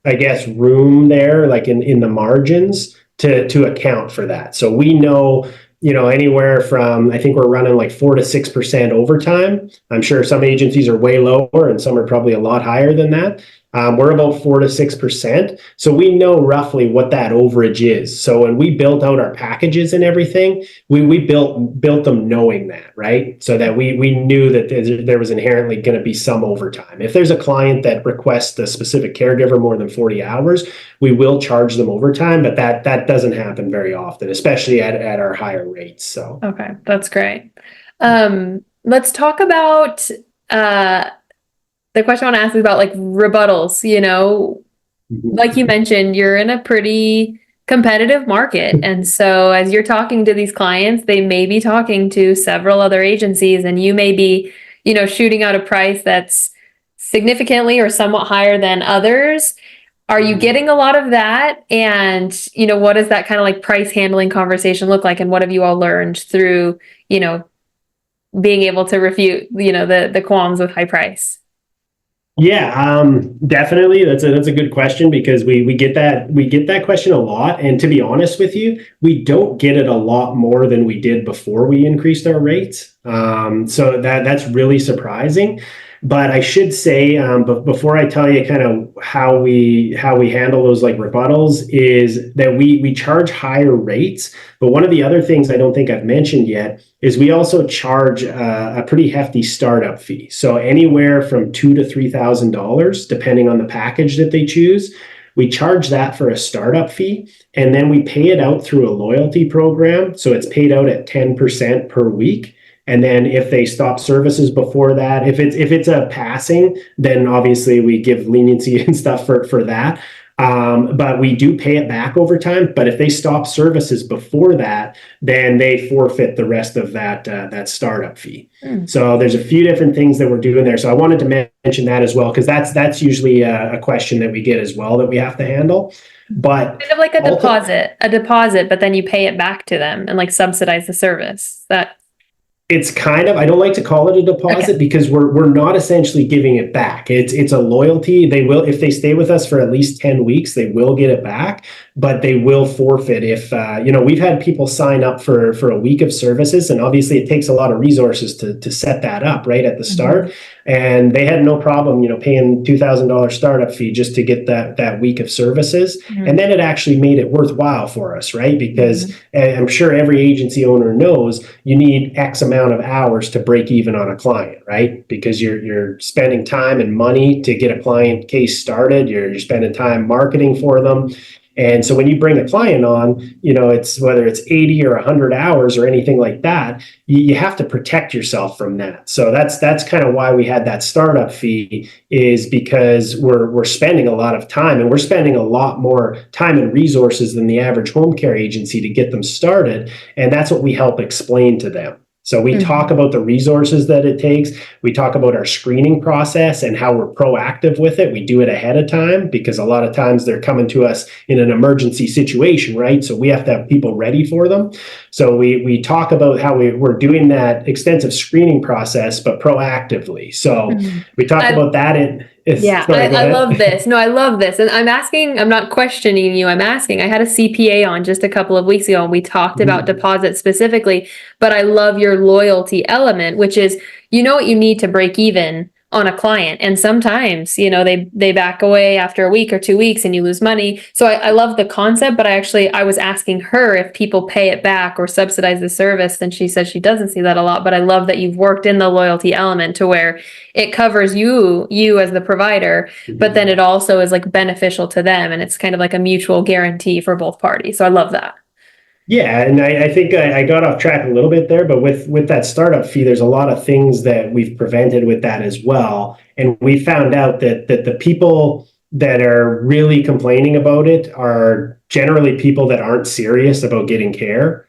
I guess, room there, like in the margins to account for that. So we know, anywhere from, I think we're running like 4 to 6% overtime. I'm sure some agencies are way lower and some are probably a lot higher than that. We're about 4 to 6%. So we know roughly what that overage is. So when we built out our packages and everything, we built them knowing that, right? So that we knew that there was inherently going to be some overtime. If there's a client that requests a specific caregiver more than 40 hours, we will charge them overtime, but that doesn't happen very often, especially at our higher rates. So okay, that's great. Let's talk about the question I want to ask is about like rebuttals. Like you mentioned, you're in a pretty competitive market. And so as you're talking to these clients, they may be talking to several other agencies, and you may be, shooting out a price that's significantly or somewhat higher than others. Are you getting a lot of that? And, what does that kind of like price handling conversation look like? And what have you all learned through, being able to refute, the qualms of high price? Yeah, definitely. That's a good question because we get that question a lot. And to be honest with you, we don't get it a lot more than we did before we increased our rates. So that's really surprising. But I should say, but before I tell you kind of how we handle those like rebuttals, is that we charge higher rates. But one of the other things I don't think I've mentioned yet is we also charge a pretty hefty startup fee. So anywhere from $2,000 to $3,000, depending on the package that they choose. We charge that for a startup fee, and then we pay it out through a loyalty program. So it's paid out at 10% per week. And then if they stop services before that, if it's a passing, then obviously we give leniency and stuff for that. But we do pay it back over time. But if they stop services before that, then they forfeit the rest of that startup fee. So there's a few different things that we're doing there. So I wanted to mention that as well, because that's usually a question that we get as well that we have to handle. But Kind of like a deposit, but then you pay it back to them and like subsidize the service. That it's kind of, I don't like to call it a deposit because we're not essentially giving it back. It's a loyalty. They will, if they stay with us for at least 10 weeks, they will get it back, but they will forfeit if we've had people sign up for a week of services, and obviously it takes a lot of resources to set that up right at the start. And they had no problem, paying $2,000 startup fee just to get that week of services. And then it actually made it worthwhile for us, right? Because I'm sure every agency owner knows you need X amount of hours to break even on a client, right? Because you're spending time and money to get a client case started. You're spending time marketing for them. And so when you bring a client on, it's whether it's 80 or 100 hours or anything like that, you have to protect yourself from that. So that's kind of why we had that startup fee, is because we're spending a lot of time, and we're spending a lot more time and resources than the average home care agency to get them started. And that's what we help explain to them. So we talk about the resources that it takes. We talk about our screening process and how we're proactive with it. We do it ahead of time because a lot of times they're coming to us in an emergency situation, right? So we have to have people ready for them. So we talk about how we're doing that extensive screening process, but proactively. So we talk about that in. I love this. No, I love this. And I'm not questioning you. I'm asking. I had a CPA on just a couple of weeks ago, and we talked about deposits specifically, but I love your loyalty element, which is, what you need to break even on a client. And sometimes, they back away after a week or 2 weeks and you lose money. So I love the concept, but I was asking her if people pay it back or subsidize the service. And she says she doesn't see that a lot, but I love that you've worked in the loyalty element to where it covers you as the provider, but then it also is like beneficial to them. And it's kind of like a mutual guarantee for both parties. So I love that. Yeah, and I think I got off track a little bit there, but with that startup fee, there's a lot of things that we've prevented with that as well. And we found out that the people that are really complaining about it are generally people that aren't serious about getting care.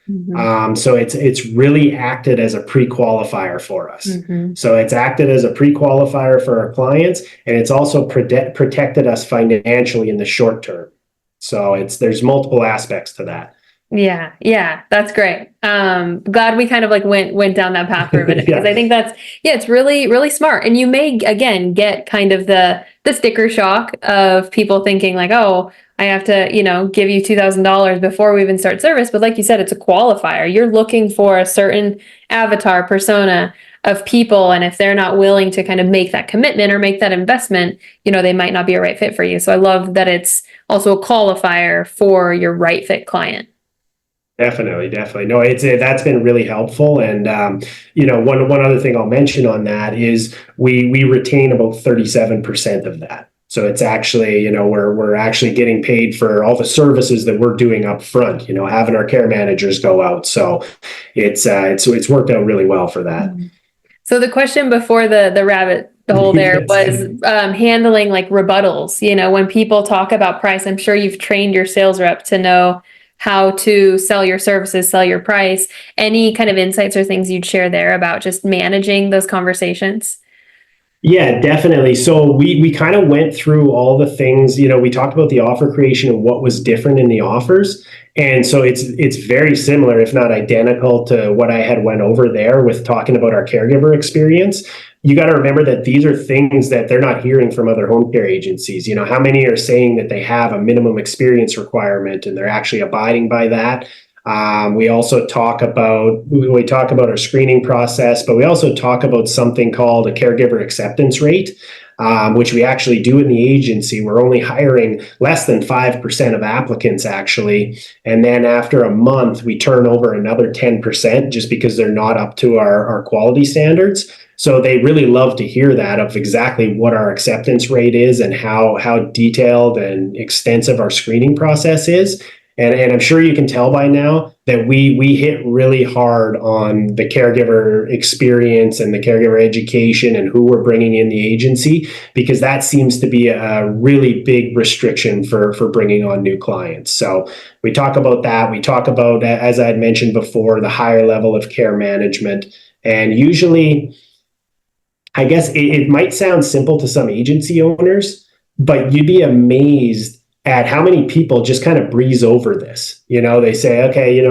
So it's really acted as a pre-qualifier for us. So it's acted as a pre-qualifier for our clients, and it's also protected us financially in the short term. So there's multiple aspects to that. Yeah, that's great. Glad we kind of like went down that path for a minute, because I think it's really, really smart. And you may, again, get kind of the sticker shock of people thinking like, oh, I have to, give you $2,000 before we even start service. But like you said, it's a qualifier. You're looking for a certain avatar persona of people. And if they're not willing to kind of make that commitment or make that investment, they might not be a right fit for you. So I love that it's also a qualifier for your right fit client. Definitely. No, that's been really helpful. And one other thing I'll mention on that is we retain about 37% of that. So it's actually, we're actually getting paid for all the services that we're doing up front, having our care managers go out. So it's worked out really well for that. So the question before the rabbit hole there was handling like rebuttals. When people talk about price, I'm sure you've trained your sales rep to know how to sell your services, sell your price. Any kind of insights or things you'd share there about just managing those conversations? Yeah, definitely. So we kind of went through all the things, we talked about the offer creation and what was different in the offers. And so it's very similar, if not identical, to what I had went over there with talking about our caregiver experience. you got to remember that these are things that they're not hearing from other home care agencies. How many are saying that they have a minimum experience requirement and they're actually abiding by that? We also talk about our screening process, but we also talk about something called a caregiver acceptance rate, which we actually do in the agency. We're only hiring less than 5% of applicants, actually. And then after a month, we turn over another 10% just because they're not up to our quality standards. So they really love to hear that, of exactly what our acceptance rate is and how detailed and extensive our screening process is. And I'm sure you can tell by now that we hit really hard on the caregiver experience and the caregiver education and who we're bringing in the agency, because that seems to be a really big restriction for bringing on new clients. So we talk about that. We talk about, as I had mentioned before, the higher level of care management. And usually, I guess it might sound simple to some agency owners, but you'd be amazed at how many people just kind of breeze over this. They say, okay,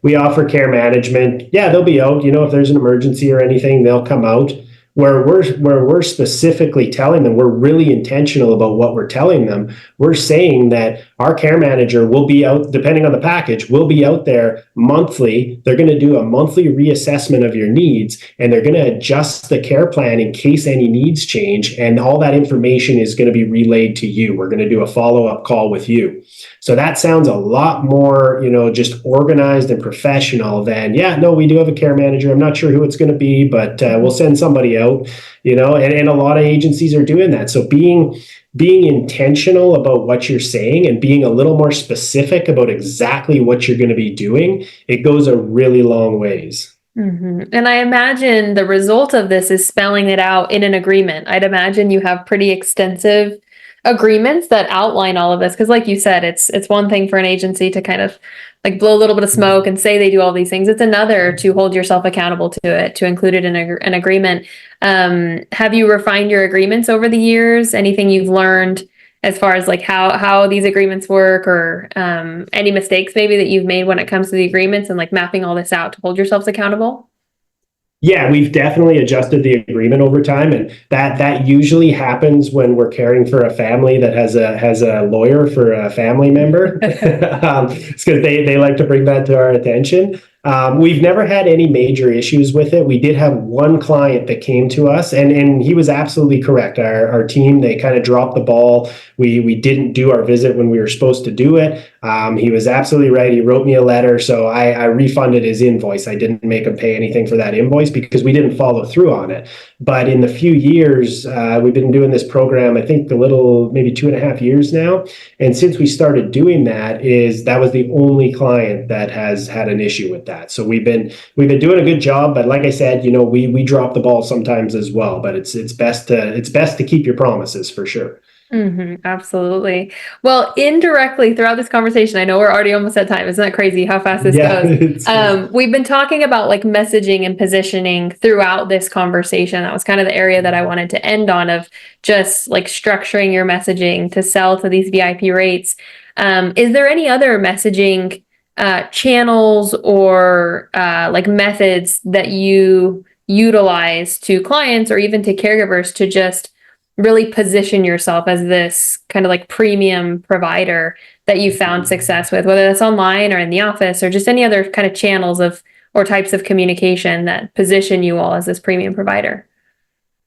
we offer care management. Yeah, they'll be out. If there's an emergency or anything, they'll come out. Where we're specifically telling them, we're really intentional about what we're telling them. We're saying that our care manager will be out, depending on the package, will be out there monthly. They're going to do a monthly reassessment of your needs, and they're going to adjust the care plan in case any needs change. And all that information is going to be relayed to you. We're going to do a follow-up call with you. So that sounds a lot more, just organized and professional than, we do have a care manager. I'm not sure who it's going to be, but we'll send somebody out, and a lot of agencies are doing that. So being intentional about what you're saying and being a little more specific about exactly what you're going to be doing, it goes a really long ways. Mm-hmm. And I imagine the result of this is spelling it out in an agreement. I'd imagine you have pretty extensive agreements that outline all of this, because like you said, it's one thing for an agency to kind of like blow a little bit of smoke and say they do all these things. It's another to hold yourself accountable to it, to include it in an agreement. Have you refined your agreements over the years? Anything you've learned as far as like how these agreements work, or any mistakes maybe that you've made when it comes to the agreements and like mapping all this out to hold yourselves accountable? Yeah, we've definitely adjusted the agreement over time, and that usually happens when we're caring for a family that has a lawyer for a family member. It's because they like to bring that to our attention. We've never had any major issues with it. We did have one client that came to us, and he was absolutely correct. Our team, they kind of dropped the ball. We didn't do our visit when we were supposed to do it. He was absolutely right. He wrote me a letter, so I refunded his invoice. I didn't make him pay anything for that invoice because we didn't follow through on it. But in the few years, we've been doing this program, I think maybe 2.5 years now. And since we started doing that was the only client that has had an issue with that. So we've been doing a good job. But like I said, we drop the ball sometimes as well. But it's best to keep your promises, for sure. Mm-hmm, absolutely. Well, indirectly throughout this conversation, I know we're already almost at time. Isn't that crazy how fast this goes? We've been talking about like messaging and positioning throughout this conversation. That was kind of the area that I wanted to end on, of just like structuring your messaging to sell to these VIP rates. Is there any other messaging channels or like methods that you utilize to clients or even to caregivers to just really position yourself as this kind of like premium provider that you found success with, whether that's online or in the office or just any other kind of channels or types of communication that position you all as this premium provider?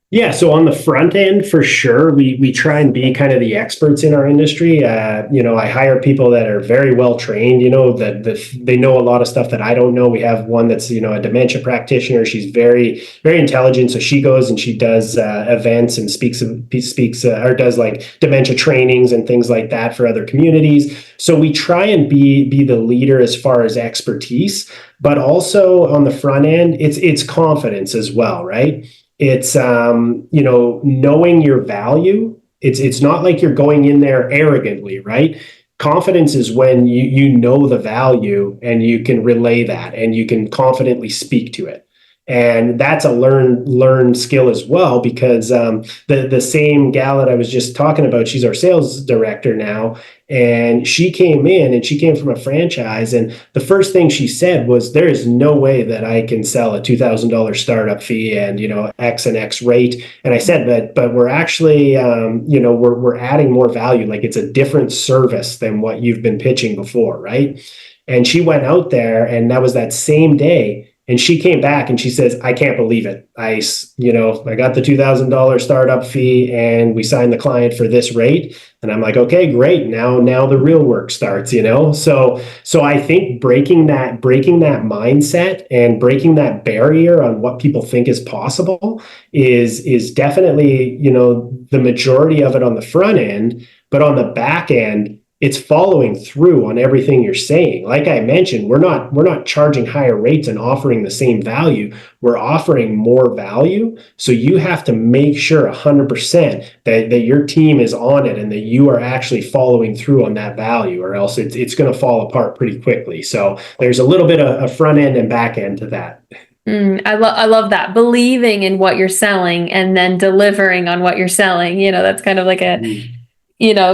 Yeah, so on the front end, for sure, we try and be kind of the experts in our industry. I hire people that are very well trained, that they know a lot of stuff that I don't know. We have one that's, a dementia practitioner. She's very, very intelligent. So she goes and she does events and speaks or does like dementia trainings and things like that for other communities. So we try and be the leader as far as expertise, but also on the front end, it's confidence as well, right? It's, knowing your value. It's not like you're going in there arrogantly, right? Confidence is when you know the value and you can relay that and you can confidently speak to it. And that's a learned skill as well, because the same gal that I was just talking about, she's our sales director now. And she came in and she came from a franchise. And the first thing she said was, there is no way that I can sell a $2,000 startup fee and, X and X rate. And I said, but we're actually, we're adding more value. Like, it's a different service than what you've been pitching before. Right. And she went out there, and that was that same day. And she came back and she says, I can't believe it. I got the $2,000 startup fee and we signed the client for this rate. And I'm like, okay, great. Now the real work starts, So I think breaking that mindset and breaking that barrier on what people think is possible is definitely, the majority of it on the front end. But on the back end, it's following through on everything you're saying. Like I mentioned, we're not charging higher rates and offering the same value. We're offering more value. So you have to make sure 100% that your team is on it and that you are actually following through on that value, or else it's going to fall apart pretty quickly. So there's a little bit of a front end and back end to that. I love that. Believing in what you're selling and then delivering on what you're selling. That's kind of like a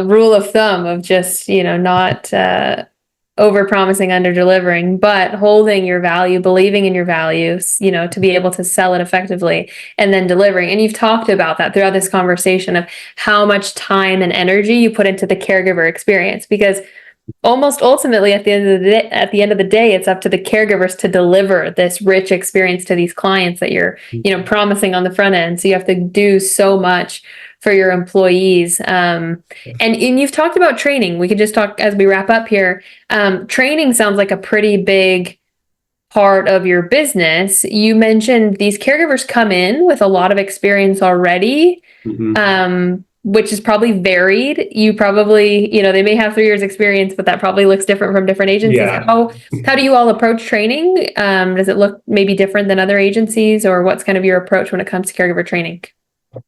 rule of thumb of just, not over promising, under delivering, but holding your value, believing in your values, to be able to sell it effectively and then delivering. And you've talked about that throughout this conversation of how much time and energy you put into the caregiver experience, because almost ultimately at the end of the day, it's up to the caregivers to deliver this rich experience to these clients that you're, promising on the front end. So you have to do so much for your employees. And you've talked about training. We could just talk as we wrap up here. Training sounds like a pretty big part of your business. You mentioned these caregivers come in with a lot of experience already. Which is probably varied. You probably, they may have 3 years experience, but that probably looks different from different agencies. Yeah. How do you all approach training? Does it look maybe different than other agencies, or what's kind of your approach when it comes to caregiver training?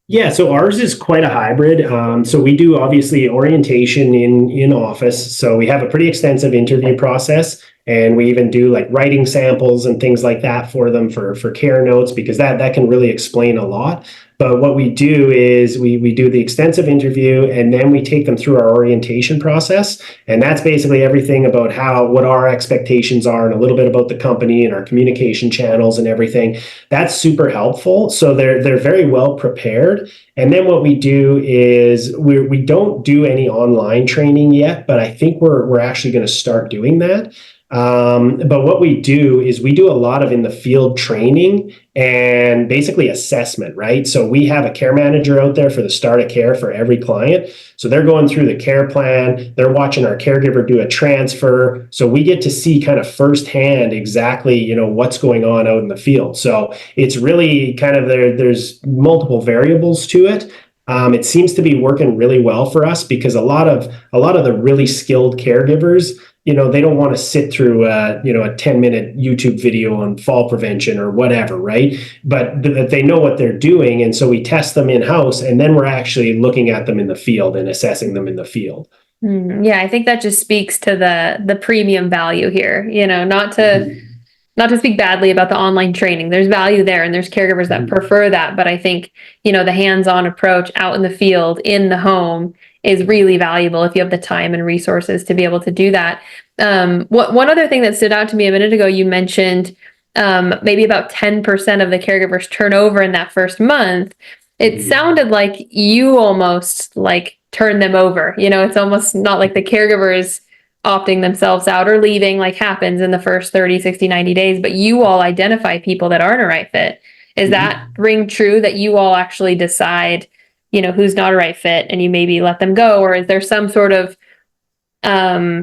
Yeah, so ours is quite a hybrid. So we do obviously orientation in office. So we have a pretty extensive interview process, and we even do like writing samples and things like that for them for care notes, because that can really explain a lot. But what we do is we do the extensive interview, and then we take them through our orientation process. And that's basically everything about what our expectations are, and a little bit about the company and our communication channels and everything. That's super helpful. So they're very well prepared. And then what we do is we don't do any online training yet, but I think we're actually going to start doing that. But what we do is we do a lot of in the field training and basically assessment, right? So we have a care manager out there for the start of care for every client. So they're going through the care plan. They're watching our caregiver do a transfer. So we get to see kind of firsthand exactly, what's going on out in the field. So it's really kind of there's multiple variables to it. It seems to be working really well for us, because a lot of the really skilled caregivers, they don't want to sit through a 10-minute YouTube video on fall prevention or whatever, right? But they know what they're doing. And so we test them in-house, and then we're actually looking at them in the field and assessing them in the field. Yeah, I think that just speaks to the premium value here, not to speak badly about the online training. There's value there, and there's caregivers that prefer that. But I think, the hands-on approach out in the field, in the home, is really valuable if you have the time and resources to be able to do that. One other thing that stood out to me a minute ago, you mentioned maybe about 10% of the caregivers turn over in that first month. It sounded like you almost like turn them over. It's almost not like the caregivers opting themselves out or leaving, like happens in the first 30, 60, 90 days, but you all identify people that aren't a right fit. Is that ring true, that you all actually decide, who's not a right fit, and you maybe let them go? Or is there some sort of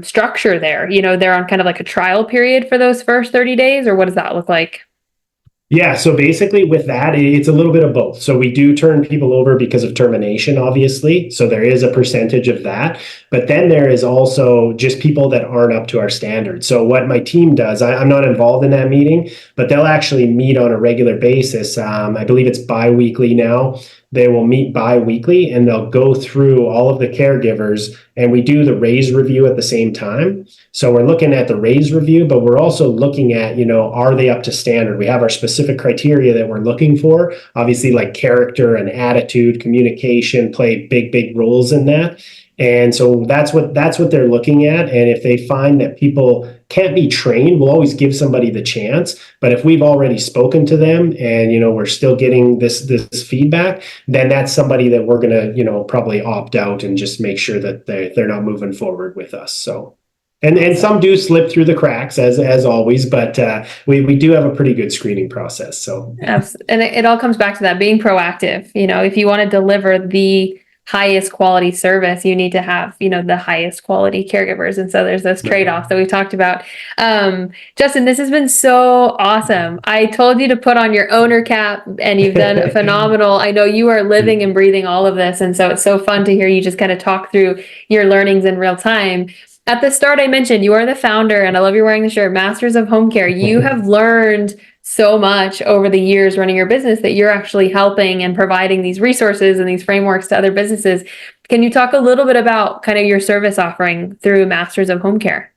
structure there? They're on kind of like a trial period for those first 30 days, or what does that look like? Yeah, so basically with that, it's a little bit of both. So we do turn people over because of termination, obviously. So there is a percentage of that. But then there is also just people that aren't up to our standards. So what my team does, I'm not involved in that meeting, but they'll actually meet on a regular basis. I believe it's bi-weekly now. They will meet bi-weekly, and they'll go through all of the caregivers, and we do the raise review at the same time. So we're looking at the raise review, but we're also looking at, are they up to standard? We have our specific criteria that we're looking for. Obviously, like character and attitude, communication play big roles in that. And so that's what they're looking at. And if they find that people can't be trained, we'll always give somebody the chance. But if we've already spoken to them and we're still getting this feedback, then that's somebody that we're gonna probably opt out and just make sure that they're not moving forward with us. So. And some do slip through the cracks as always, but we do have a pretty good screening process. So and it all comes back to that being proactive. If you want to deliver the highest quality service, you need to have the highest quality caregivers, and so there's those trade-offs that we've talked about. Justin, this has been so awesome. I told you to put on your owner cap, and you've done phenomenal. I know you are living and breathing all of this, and so it's so fun to hear you just kind of talk through your learnings in real time. At the start, I mentioned you are the founder, and I love you're wearing the shirt, Masters of Home Care. You have learned so much over the years running your business that you're actually helping and providing these resources and these frameworks to other businesses. Can you talk a little bit about kind of your service offering through Masters of Home Care?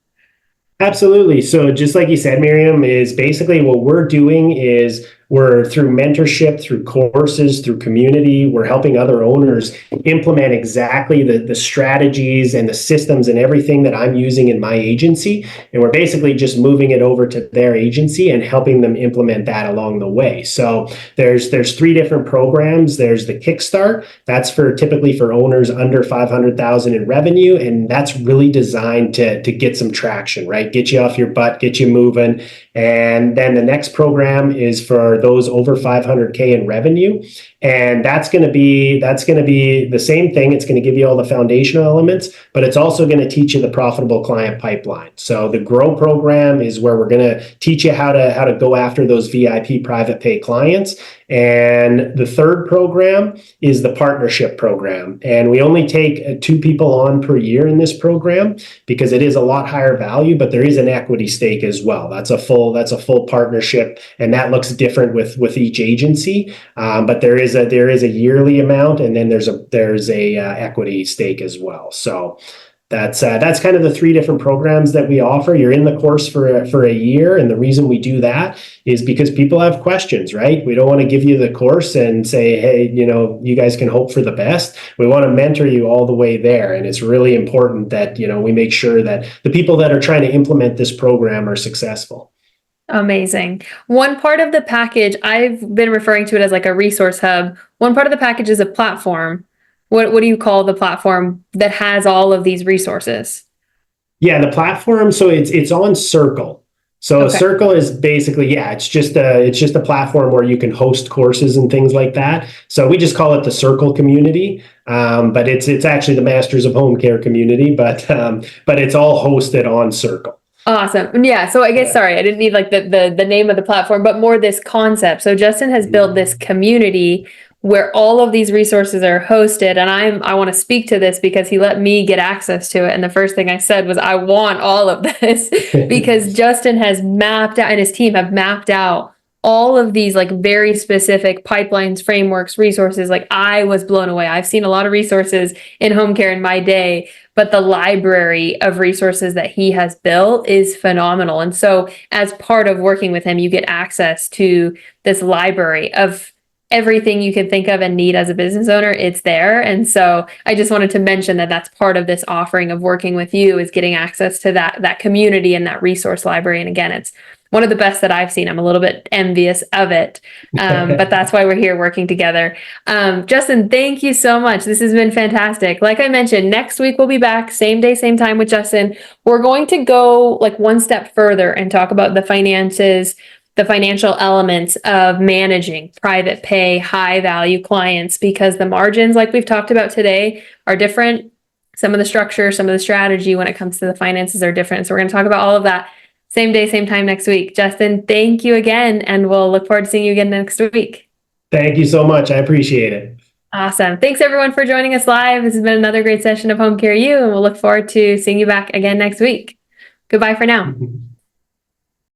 Absolutely. So just like you said, Miriam, is basically what we're doing is we're through mentorship, through courses, through community, we're helping other owners implement exactly the strategies and the systems and everything that I'm using in my agency. And we're basically just moving it over to their agency and helping them implement that along the way. So there's 3 different programs. There's the Kickstart. That's typically for owners under 500,000 in revenue. And that's really designed to get some traction, right? Get you off your butt, get you moving. And then the next program is for those over 500K in revenue. And that's going to be the same thing. It's going to give you all the foundational elements, but it's also going to teach you the profitable client pipeline. So the Grow program is where we're going to teach you how to go after those VIP private pay clients. And the third program is the partnership program. And we only take 2 people on per year in this program because it is a lot higher value, but there is an equity stake as well. That's a full partnership, and that looks different with each agency. But there is a yearly amount, and then there's a equity stake as well. So that's kind of the 3 different programs that we offer. You're in the course for a year, and the reason we do that is because people have questions, right? We don't want to give you the course and say, hey, you guys can hope for the best. We want to mentor you all the way there, and it's really important that we make sure that the people that are trying to implement this program are successful. Amazing. One part of the package, I've been referring to it as like a resource hub. One part of the package is a platform. What do you call the platform that has all of these resources? Yeah, the platform. So it's on Circle. So Okay. Circle is basically, it's just a platform where you can host courses and things like that. So we just call it the Circle community, but it's actually the Masters of Home Care community, but it's all hosted on Circle. Awesome. Yeah. So I guess, sorry, I didn't need like the name of the platform, but more this concept. So Justin has built this community where all of these resources are hosted. And I want to speak to this because he let me get access to it. And the first thing I said was, I want all of this because Justin has mapped out, and his team have mapped out all of these like very specific pipelines, frameworks, resources. Like, I was blown away. I've seen a lot of resources in home care in my day, but the library of resources that he has built is phenomenal. And so as part of working with him, you get access to this library of everything you can think of and need as a business owner. It's there. And so I just wanted to mention that that's part of this offering of working with you, is getting access to that community and that resource library. And again, it's one of the best that I've seen. I'm a little bit envious of it, but that's why we're here working together. Justin, thank you so much. This has been fantastic. Like I mentioned, next week we'll be back, same day, same time with Justin. We're going to go like one step further and talk about the finances, the financial elements of managing private pay, high value clients, because the margins, like we've talked about today, are different. Some of the structure, some of the strategy when it comes to the finances are different. So we're going to talk about all of that same day, same time next week. Justin, thank you again, and we'll look forward to seeing you again next week. Thank you so much. I appreciate it. Awesome. Thanks everyone for joining us live. This has been another great session of Home Care U, and we'll look forward to seeing you back again next week. Goodbye for now.